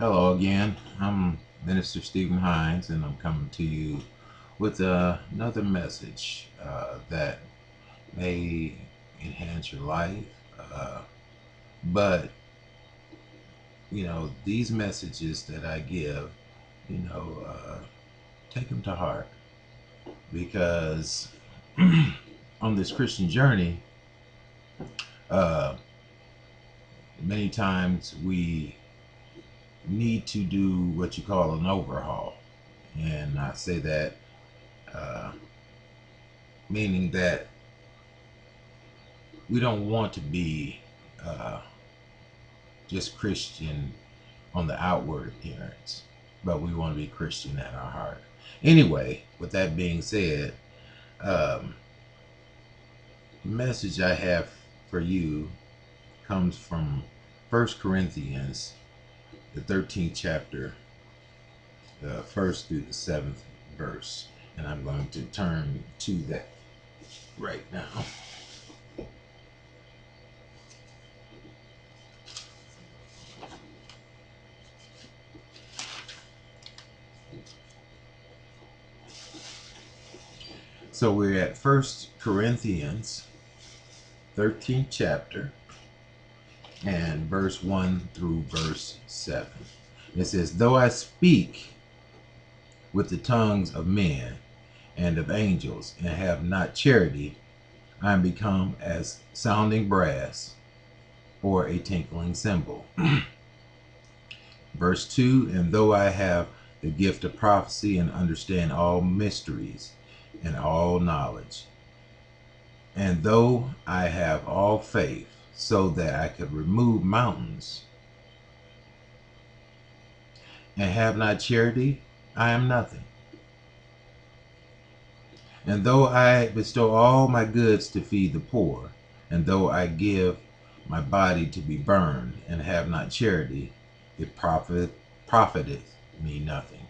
Hello again. I'm Minister Stephen Hines, and I'm coming to you with another message that may enhance your life. Uh, but, these messages that I give, you know, uh, take them to heart because on this Christian journey, uh, many times we need to do what you call an overhaul. And I say that uh, meaning that we don't want to be uh, just Christian on the outward appearance, but we want to be Christian at our heart. Anyway, with that being said, um, the message I have for you comes from 1 Corinthians, the 13th chapter, the first through the seventh verse. And I'm going to turn to that right now. So we're at 1 Corinthians 13th chapter and verse 1 through verse 7. It says, "Though I speak with the tongues of men and of angels and have not charity, I am become as sounding brass or a tinkling cymbal." Verse 2, "And though I have the gift of prophecy and understand all mysteries and all knowledge, and though I have all faith so that I could remove mountains and have not charity, I am nothing. And though I bestow all my goods to feed the poor, and though I give my body to be burned and have not charity, it profiteth me nothing.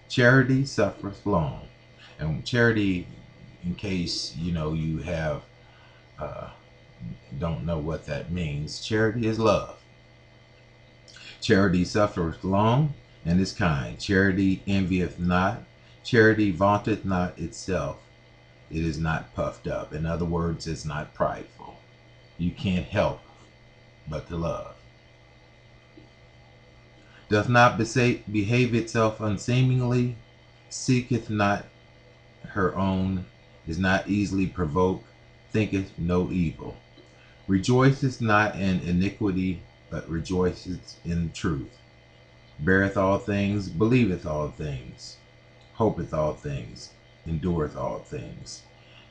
Charity suffereth long." And charity, in case you have don't know what that means, charity is love. Charity suffereth long and is kind. Charity envieth not. Charity vaunteth not itself. It is not puffed up. In other words, it's not prideful. You can't help but to love. Doth not behave itself unseemingly. Seeketh not her own. Is not easily provoked. Thinketh no evil. Rejoiceth not in iniquity, but rejoiceth in truth. Beareth all things, believeth all things, hopeth all things, endureth all things.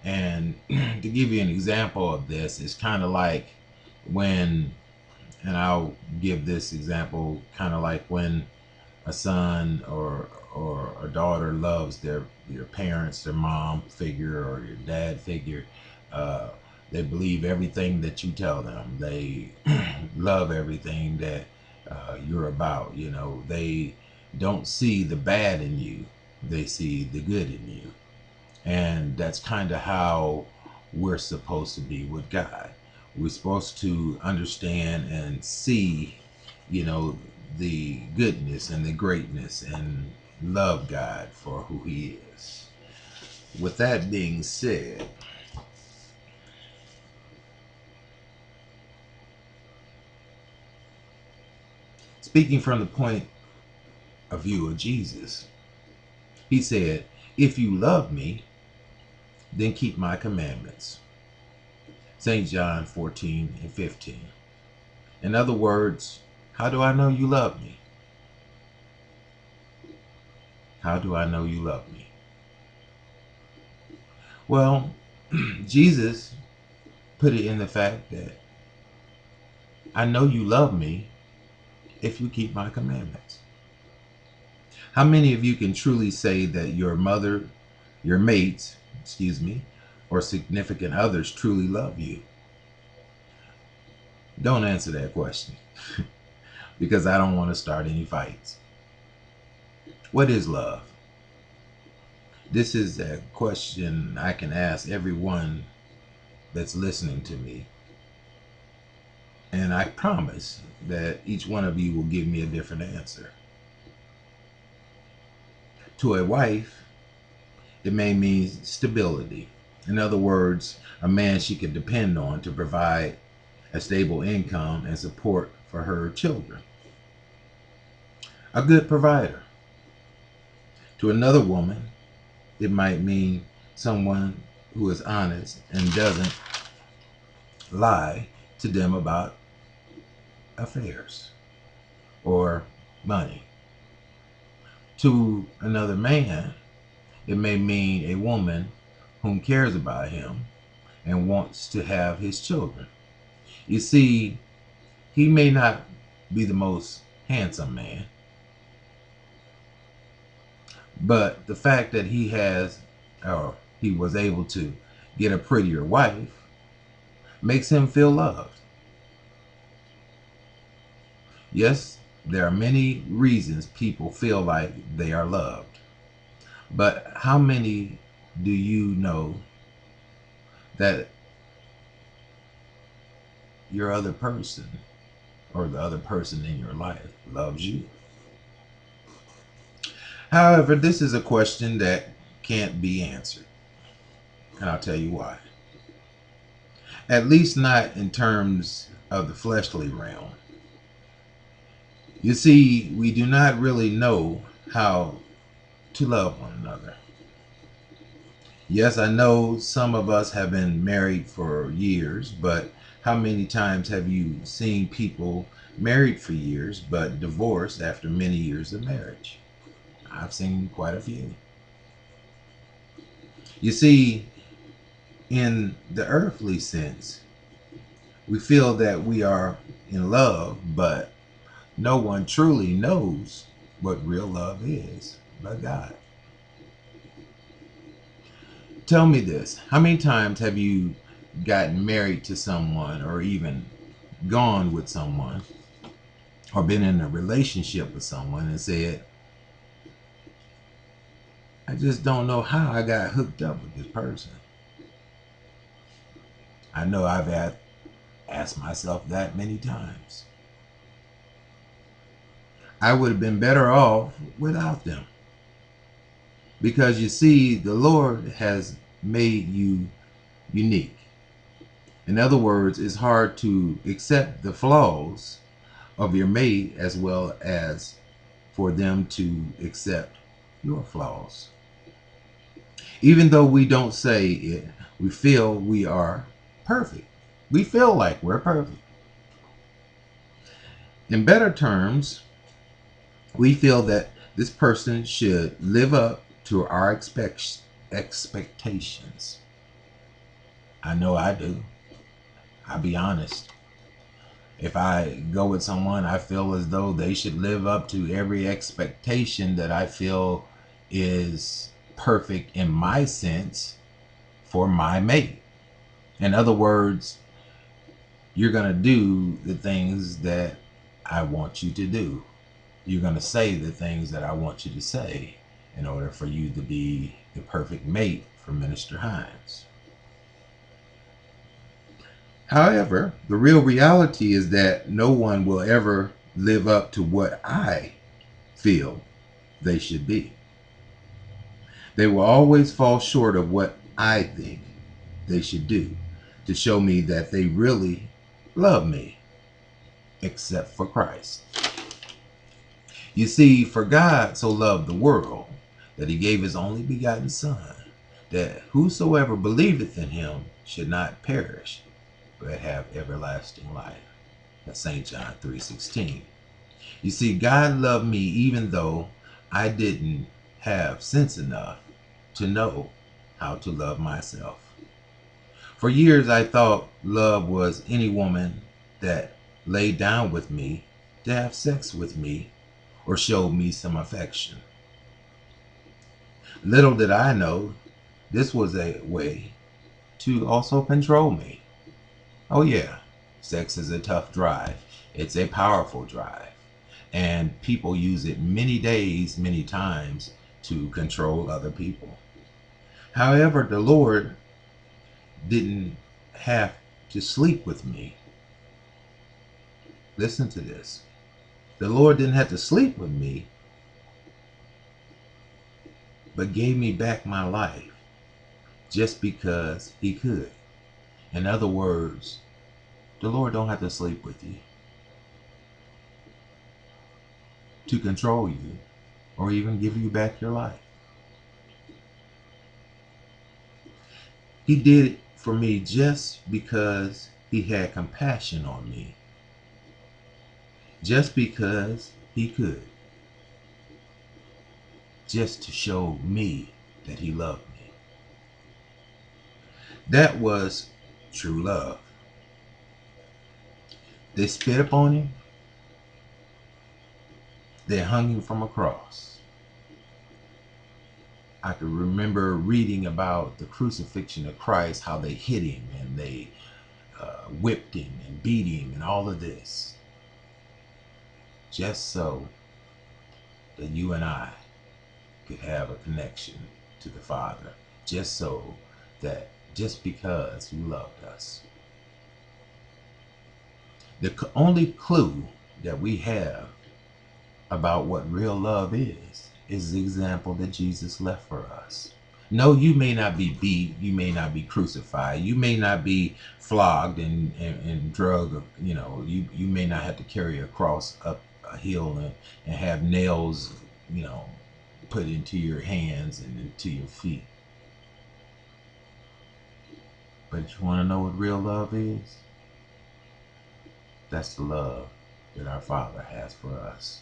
And to give you an example of this, it's kind of like when, and I'll give this example, kind of like when a son or a daughter loves your parents, their mom figure or your dad figure. Uh, they believe everything that you tell them. They love everything that you're about. They don't see the bad in you. They see the good in you. And that's kind of how we're supposed to be with God. We're supposed to understand and see, you know, the goodness and the greatness and love God for who He is. With that being said, speaking from the point of view of Jesus, He said, "If you love me, then keep my commandments." St. John 14:15. In other words, how do I know you love me? How do I know you love me? Well, Jesus put it in the fact that I know you love me if you keep my commandments. How many of you can truly say that your mother, your mates, or significant others truly love you? Don't answer that question because I don't want to start any fights. What is love? This is a question I can ask everyone that's listening to me. And I promise that each one of you will give me a different answer. To a wife, it may mean stability. In other words, a man she can depend on to provide a stable income and support for her children. A good provider. To another woman, it might mean someone who is honest and doesn't lie to them about affairs or money. To another man, it may mean a woman whom cares about him and wants to have his children. You see, he may not be the most handsome man, but the fact that he has, or he was able to get a prettier wife makes him feel loved. Yes, there are many reasons people feel like they are loved. But how many do you know that your other person or the other person in your life loves you? However, this is a question that can't be answered. And I'll tell you why. At least not in terms of the fleshly realm. You see, we do not really know how to love one another. Yes, I know some of us have been married for years, but how many times have you seen people married for years but divorced after many years of marriage? I've seen quite a few. You see, in the earthly sense, we feel that we are in love, but no one truly knows what real love is but God. Tell me this. How many times have you gotten married to someone or even gone with someone or been in a relationship with someone and said, I just don't know how I got hooked up with this person? I know I've asked myself that many times. I would have been better off without them. Because you see, the Lord has made you unique. In other words, it's hard to accept the flaws of your mate as well as for them to accept your flaws. Even though we don't say it, we feel we are perfect. We feel like we're perfect. In better terms, we feel that this person should live up to our expectations. I know I do. I'll be honest. If I go with someone, I feel as though they should live up to every expectation that I feel is perfect in my sense for my mate. In other words, you're going to do the things that I want you to do. You're going to say the things that I want you to say in order for you to be the perfect mate for Minister Hines. However, the real reality is that no one will ever live up to what I feel they should be. They will always fall short of what I think they should do to show me that they really love me, except for Christ. You see, for God so loved the world that he gave his only begotten Son, that whosoever believeth in him should not perish, but have everlasting life. That's St. John 3:16. You see, God loved me even though I didn't have sense enough to know how to love myself. For years I thought love was any woman that laid down with me to have sex with me or showed me some affection. Little did I know this was a way to also control me. Oh yeah, sex is a tough drive. It's a powerful drive. And people use it many days, many times to control other people. However, the Lord didn't have to sleep with me Listen to this. The Lord didn't have to sleep with me, but gave me back my life just because he could. In other words, the Lord don't have to sleep with you to control you or even give you back your life. He did it for me just because he had compassion on me. Just because he could. Just to show me that he loved me. That was true love. They spit upon him. They hung him from a cross. I could remember reading about the crucifixion of Christ, how they hit him and they whipped him and beat him and all of this. Just so that you and I could have a connection to the Father. Just so that, just because you loved us. The only clue that we have about what real love is the example that Jesus left for us. No, you may not be beat, you may not be crucified, you may not be flogged and drugged, you may not have to carry a cross up a hill and have nails, put into your hands and into your feet. But you want to know what real love is? That's the love that our Father has for us.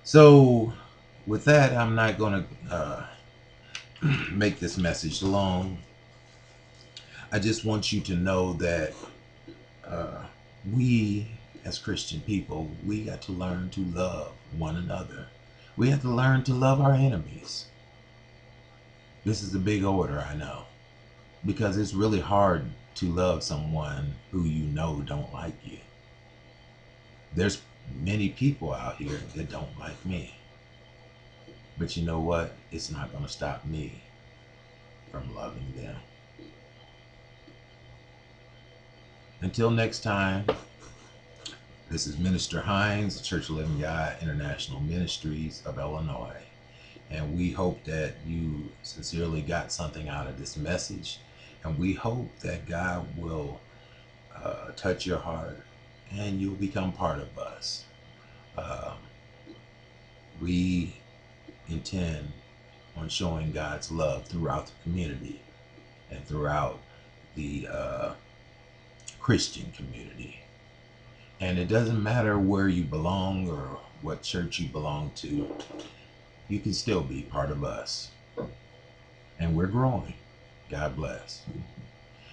So with that, I'm not going to make this message long. I just want you to know that we as Christian people, we got to learn to love one another. We have to learn to love our enemies. This is a big order, I know, because it's really hard to love someone who you know don't like you. There's many people out here that don't like me. But you know what? It's not going to stop me from loving them. Until next time, this is Minister Hines, Church of Living God International Ministries of Illinois. And we hope that you sincerely got something out of this message. And we hope that God will touch your heart and you'll become part of us. We intend on showing God's love throughout the community and throughout the Christian community. And it doesn't matter where you belong or what church you belong to, you can still be part of us. And we're growing. God bless.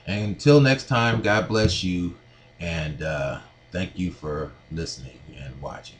And until next time, God bless you. And thank you for listening and watching.